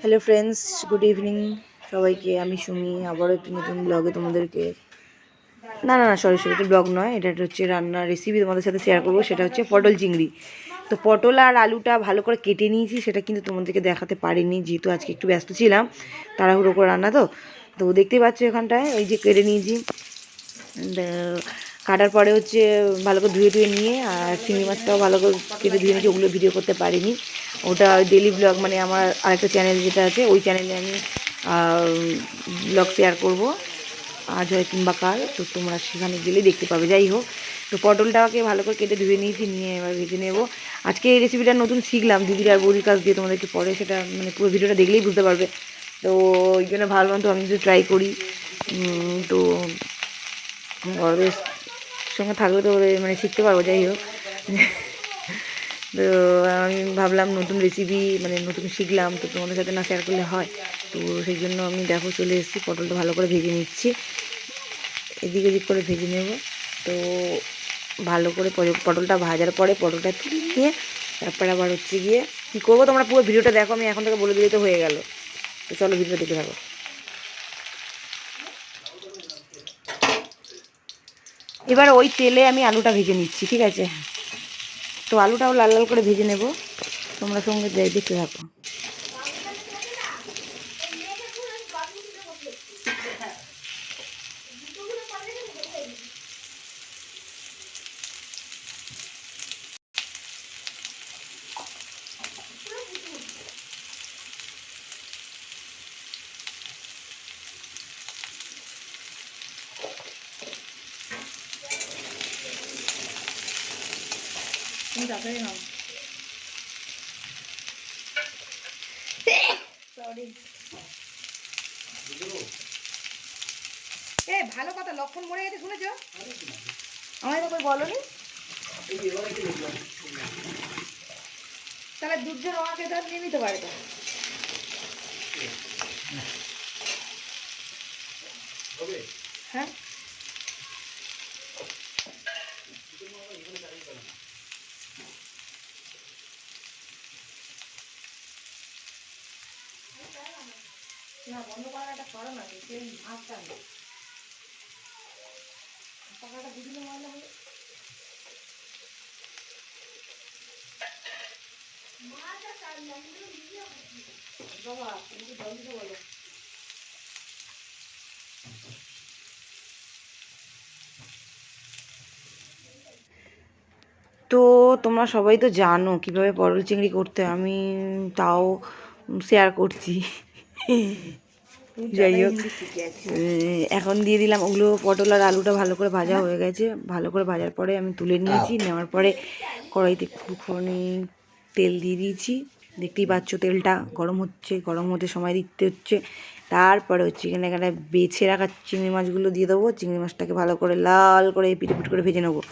Hello friends, good evening সবাইকে। আমি সুমি, আবারও একটি নতুন ব্লগে তোমাদেরকে সরি এটা ব্লগ নয়, এটা হচ্ছে রান্নার রেসিপি তোমাদের সাথে শেয়ার করবো। সেটা হচ্ছে পটল চিংড়ি। তো পটল আর আলুটা ভালো করে কেটে নিয়েছি, সেটা কিন্তু তোমাদেরকে দেখাতে পারিনি যেহেতু আজকে একটু ব্যস্ত ছিলাম, তাড়াহুড়ো করে রান্না। তো দেখতেই পাচ্ছ এখানটায় ওই যে কেটে নিয়েছি। কাটার পরে হচ্ছে ভালো করে ধুয়ে নিয়ে, আর চিংড়ি মাছটাও ভালো করে কেটে ধুয়ে নিয়েছি। ওগুলো ভিডিও করতে পারিনি, ওটা ডেলি ব্লগ মানে আমার আরেকটা চ্যানেল যেটা আছে ওই চ্যানেলে আমি ব্লগ শেয়ার করবো আজ হয় কিংবা কাল। তো তোমরা সেখানে গেলেই দেখতে পাবে। যাই হোক, তো পটলটাকে ভালো করে কেটে ধুয়ে নিয়েছি, নিয়ে এবার ভেজে নেবো। আজকে এই রেসিপিটা নতুন শিখলাম দিদির আর বৌদির কাছ দিয়ে, তোমাদেরকে পরে সেটা মানে পুরো ভিডিওটা দেখলেই বুঝতে পারবে। তো ওই জন্য ভাবলাম তো আমি যদি ট্রাই করি। তো বড়দের সঙ্গে থাকলে তো মানে শিখতে পারবো। যাই হোক, তো আমি ভাবলাম নতুন রেসিপি মানে নতুন শিখলাম, তো তোমাদের সাথে না শেয়ার করলে হয়। তো সেই জন্য আমি দেখো চলে এসেছি, পটলটা ভালো করে ভেজে নিচ্ছি, এদিক ওদিক করে ভেজে নেব। তো ভালো করে পটলটা ভাজার পরে পটলটা তুলে নিয়ে তারপরে আবার হচ্ছে গিয়ে কী করবো তোমরা পুরো ভিডিওটা দেখো, আমি এখন থেকে বলে দিলে তো হয়ে গেল। তো চলো ভিডিওটা দেখে থাকো। এবার ওই তেলে আমি আলুটা ভেজে নিচ্ছি, ঠিক আছে? তো আলুটাও লাল লাল করে ভেজে নেব, তোমরা সঙ্গে দেখতে থাকো। ভালো কথা, লক্ষণ মরে গেছে শুনেছ? আমায় তো বলো নি, তাহলে দুজন আমাকে ধর নিয়ে নিতে পারে। হ্যাঁ, না বন্ধ করার একটা কারণ আছে, সেই ভাতটা পাখাটা বিভিন্ন ময়লা হয়ে বাবা, তুমি তো জল দিতে বলো। তো তোমরা সবাই তো জানো কীভাবে পটল চিংড়ি করতে, আমি তাও শেয়ার করছি। যাই হোক, এখন দিয়ে দিলাম ওগুলো। পটল আর আলুটা ভালো করে ভাজা হয়ে গেছে, ভালো করে ভাজার পরে আমি তুলে নিয়েছি। নেওয়ার পরে কড়াইতে একটুখানি তেল দিয়ে দিয়েছি, দেখতেই পাচ্ছ তেলটা গরম হচ্ছে, গরম হতে সময় দিতে হচ্ছে। তারপরে হচ্ছে এখানে বেছে রাখা চিংড়ি মাছগুলো দিয়ে দেবো। চিংড়ি মাছটাকে ভালো করে লাল করে পিট পিট করে ভেজে নেবো।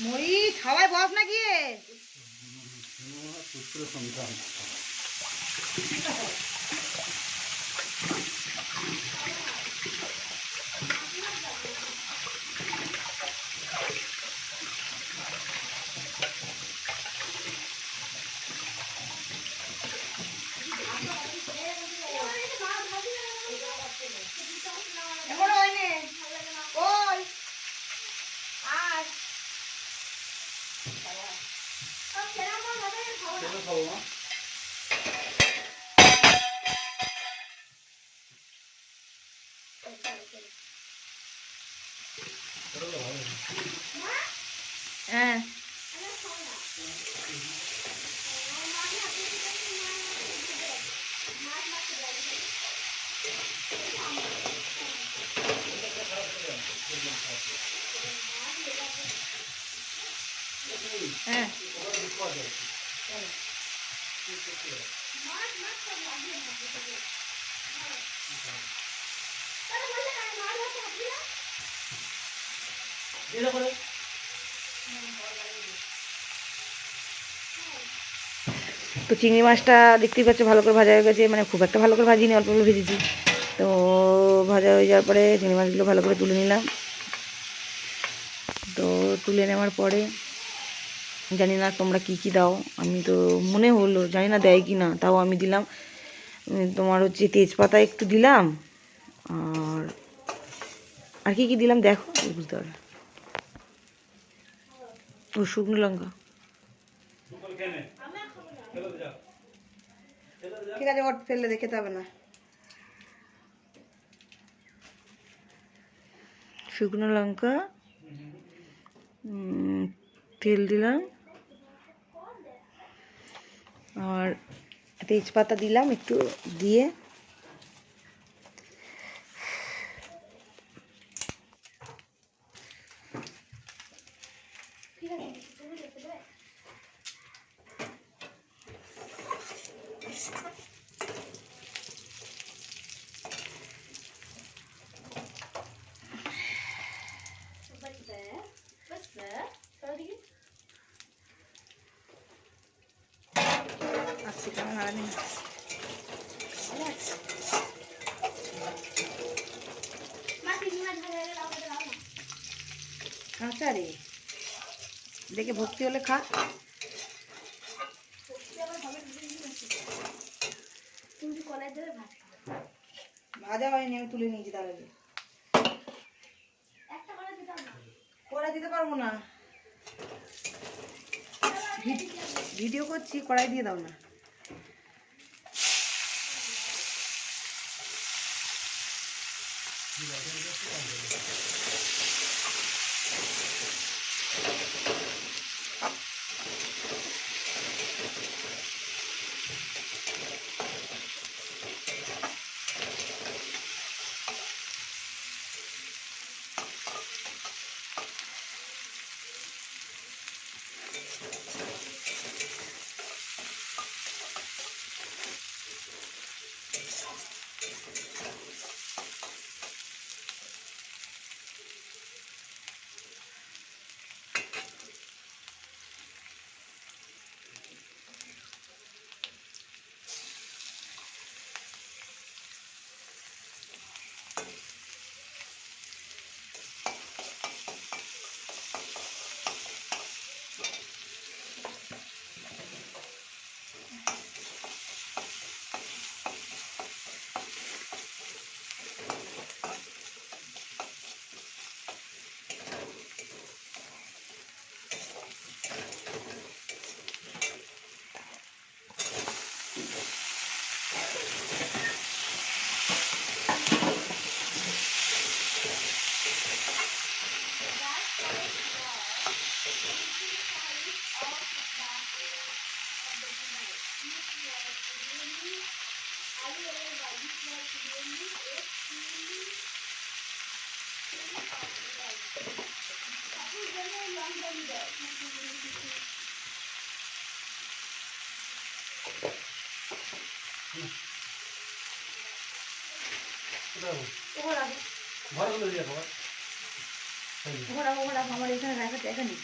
মরিচ খাওয়ায় বস না গিয়ে পুত্র সন্তান। হ্যাঁ, হ্যাঁ, তো চিংড়ি মাছটা দেখতেই পাচ্ছ ভালো করে ভাজা হয়ে গেছে, মানে খুব একটা ভালো করে ভাজিনি, অল্প অল্প ভেজেছি। তো ভাজা হয়ে যাওয়ার পরে চিংড়ি মাছগুলো ভালো করে তুলে নিলাম। তো তুলে নেওয়ার পরে জানি না তোমরা কি কি দাও, আমি তো মনে হলো জানি না দেয় কি না, তাও আমি দিলাম তোমার হচ্ছে তেজপাতা একটু দিলাম, আর আর কি কি দিলাম দেখো বুঝতে পারবে। ও শুকনো লঙ্কা, ঠিক আছে ওর ফেললে দেখে হবে না। শুকনো লঙ্কা, তেল দিলাম, আর তেজপাতা দিলাম একটু দিয়ে আচ্ছা রে দেখে ভক্তি হলে খা। ভাজা হয়নি, আমি তুলে নিয়েছি তার আগে। কড়াই দিতে পারবো না, ভিডিও করছি, কড়াই দিয়ে দাও না। আমার এখানে রাখা জায়গা নেই।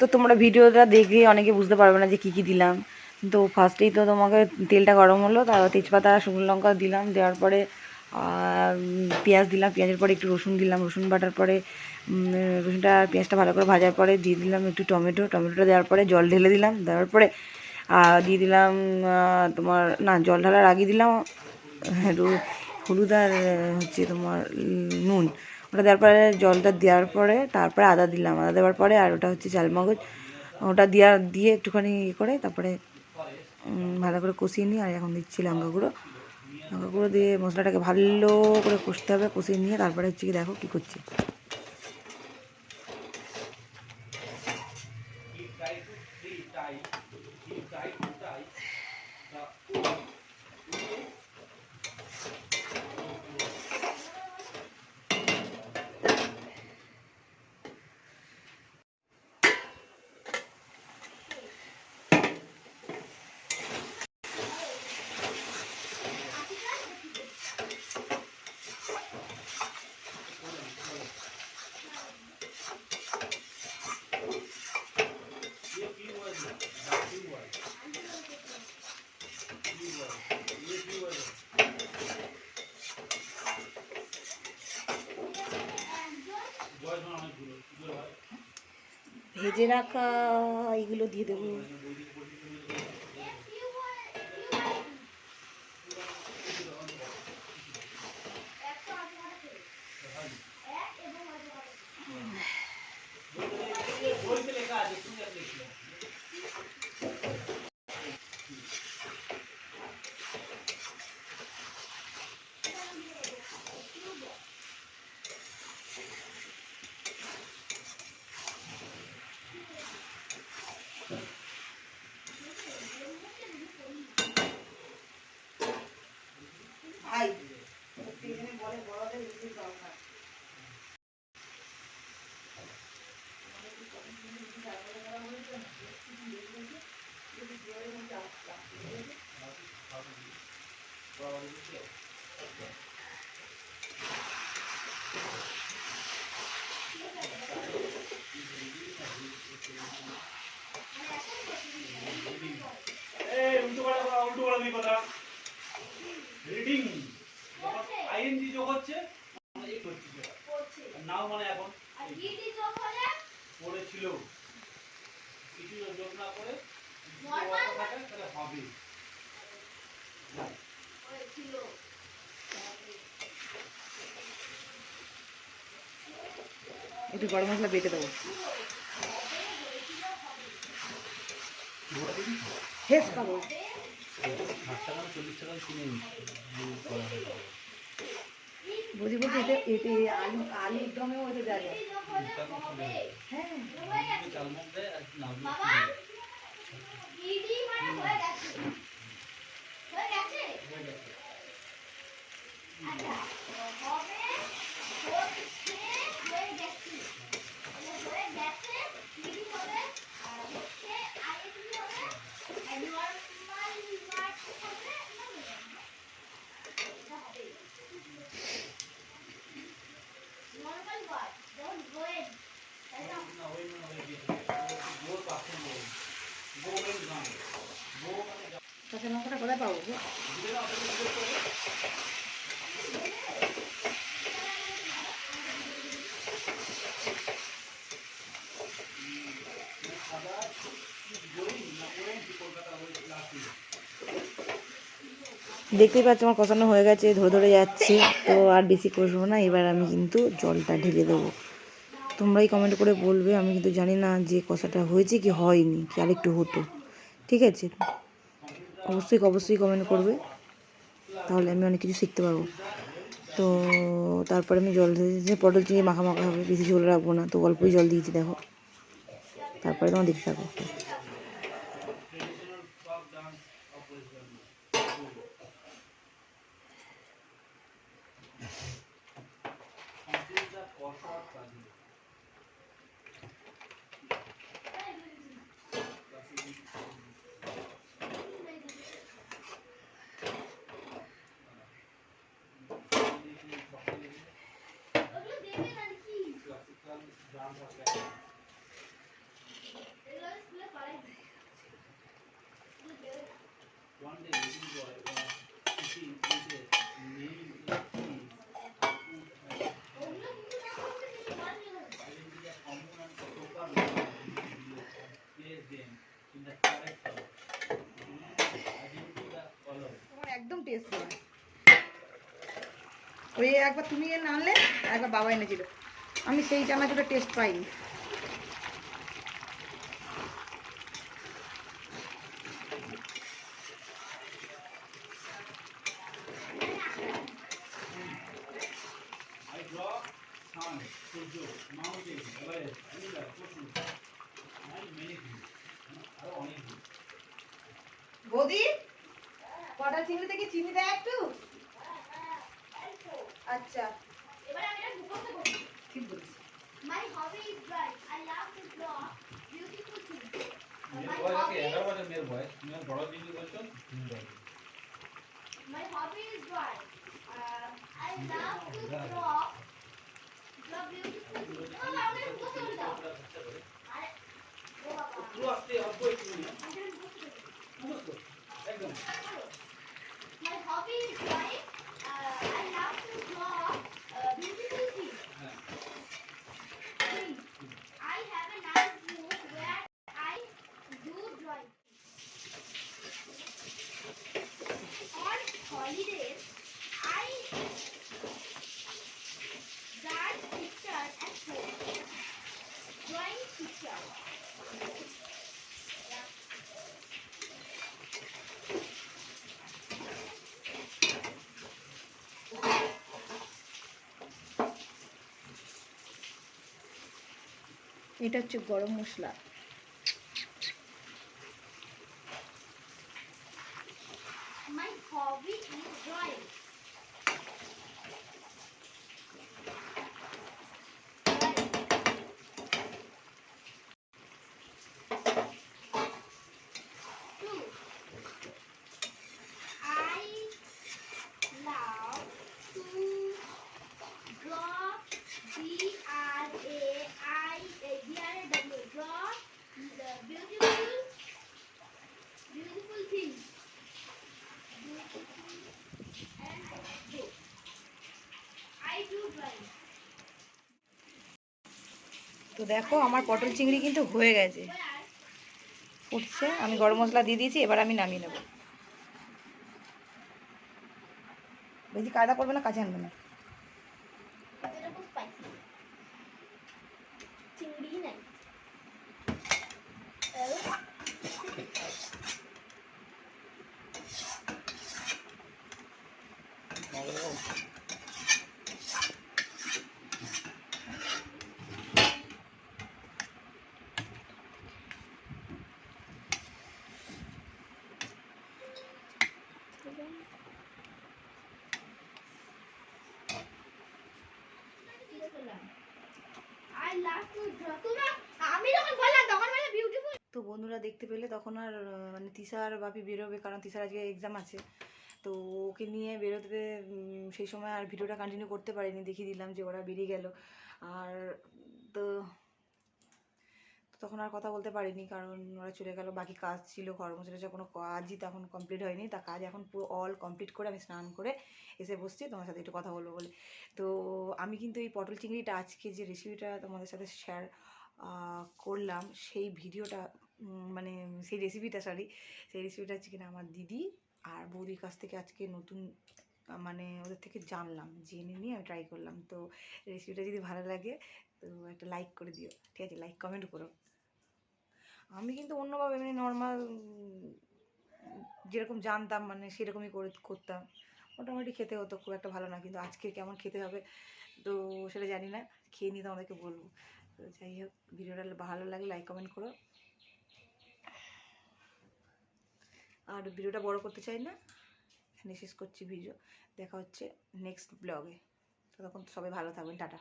তো তোমরা ভিডিওটা দেখে অনেকে বুঝতে পারবে না যে কী কী দিলাম। তো ফার্স্টেই তো তোমাকে তেলটা গরম হলো, তারপর তেজপাতা শুকনো লঙ্কা দিলাম, দেওয়ার পরে পেঁয়াজ দিলাম, পেঁয়াজের পরে একটু রসুন দিলাম, রসুন বাটার পরে রসুনটা পেঁয়াজটা ভালো করে ভাজার পরে দিয়ে দিলাম একটু টমেটোটা দেওয়ার পরে জল ঢেলে দিলাম, দেওয়ার পরে দিয়ে দিলাম তোমার না জল ঢালার আগে দিলাম হ্যাঁ হলুদ আর হচ্ছে তোমার নুন, ওটা দেওয়ার পরে জলটা দেওয়ার পরে তারপরে আদা দিলাম, আদা দেওয়ার পরে আর ওটা হচ্ছে চালমগজ, ওটা দিয়ে একটুখানি ইয়ে করে তারপরে ভালো করে কষিয়ে নিই। আর এখন দিচ্ছি লঙ্কা গুঁড়ো দিয়ে মশলাটাকে ভালো করে কষতে হবে, কষিয়ে নিয়ে তারপরে হচ্ছে কি দেখো কী করছি। ভেজে রাখা এইগুলো দিয়ে দেবো। নাও মানে এখন পড়েছিল কিছু যোগ না করে তাহলে হবে একটু গরম মশলা বেটে দেবো। হেস খাবো 40 টাকা কিনে বুঝি বলছি এতে আলুর দমেও হতে যায়। হ্যাঁ কাঁচা লঙ্কাটা কোথায় পাবো? দেখতেই পাচ্ছ আমার কষানো হয়ে গেছে, ধরে যাচ্ছে, তো আর বেশি কষবো না। এবার আমি কিন্তু জলটা ঢেলে দেবো। তোমরাই কমেন্ট করে বলবে, আমি কিন্তু জানি না যে কষাটা হয়েছে কি হয়নি, কি আরেকটু হতো। ঠিক আছে, অবশ্যই কমেন্ট করবে, তাহলে আমি অনেক কিছু শিখতে পারবো। তো তারপরে আমি জল দিয়েছি, পটল চিংড়ি মাখা হবে, বেশি ঝোল রাখবো না, তো অল্পই জল দিয়েছি দেখো। তারপরে তোমার দেখতে থাকো। একদম টেস্ট হয়। ওই একবার তুমি এনে আনলে, একবার বাবা এনেছিল। আমি সেই চানাচুরের টেস্ট পাইনি। বৌদি, কটা চিংড়ি থেকে চিনি দেয় একটু। আচ্ছা, এবারে আমি এটা মুখস্থ করি। ঠিক বলেছি। My hobby is drawing. I love to draw beautiful things. My hobby is drawing. I love to draw beautiful things. Oh, I'm going to mukhostho kore dao. Are ও বাবা। পুরো আস্তে অল্প একটু নিয়ে। মুখস্থ একদম। My hobby is drawing. I love to draw beautiful things. I have a nice book where I do drawing. On holidays, I draw pictures at home. Drawing pictures. এটা হচ্ছে গরম মশলা। My hobby is drawing. I love to draw DRAW, draw the beautiful things. And I do drawing. তো দেখো আমার পটল চিংড়ি কিন্তু হয়ে গেছে, উঠছে। আমি গরম মশলা দিয়ে দিয়েছি, এবার আমি নামিয়ে নেব। বেশি কায়দা করবে না, কাছে আনবে না। চিংড়ি নাই। তো বন্ধুরা দেখতে পেলে তখন আর মানে তিশার বাপি বেরোবে, কারণ তিশার আজকে এক্সাম আছে। তো ওকে নিয়ে বেরোতে সেই সময় আর ভিডিওটা কন্টিনিউ করতে পারিনি, দেখিয়ে দিলাম যে ওরা বেরিয়ে গেল। আর তো তখন আর কথা বলতে পারিনি, কারণ ওরা চলে গেল। বাকি কাজ ছিল, ঘর মোছা কোনো কাজই তখন কমপ্লিট হয়নি। তা কাজ এখন পুরো অল কমপ্লিট করে আমি স্নান করে এসে বসছি তোমার সাথে একটু কথা বলবো বলে। তো আমি কিন্তু এই পটল চিংড়িটা আজকে যে রেসিপিটা তোমাদের সাথে শেয়ার করলাম, সেই ভিডিওটা মানে সেই রেসিপিটা হচ্ছে কিনা আমার দিদি আর বৌদির কাছ থেকে আজকে নতুন মানে ওদের থেকে জানলাম, জেনে নিয়ে আমি ট্রাই করলাম। তো রেসিপিটা যদি ভালো লাগে তো একটা লাইক করে দিও, ঠিক আছে? লাইক কমেন্ট করো। আমি কিন্তু অন্যভাবে এমনি নর্মাল যেরকম জানতাম মানে সেরকমই করতাম, মোটামুটি খেতে হতো, খুব একটা ভালো না। কিন্তু আজকে কেমন খেতে হবে তো সেটা জানি না, খেয়ে নিয়ে তোমাদেরকে বলবো। তো যাই হোক, ভিডিওটা ভালো লাগলে লাইক কমেন্ট করো। আর ভিডিওটা বড় করতে চাই না, এখানে শেষ করছি ভিডিও। দেখা হচ্ছে নেক্সট ব্লগে। ততক্ষণ সবাই ভালো থাকবেন, টাটা।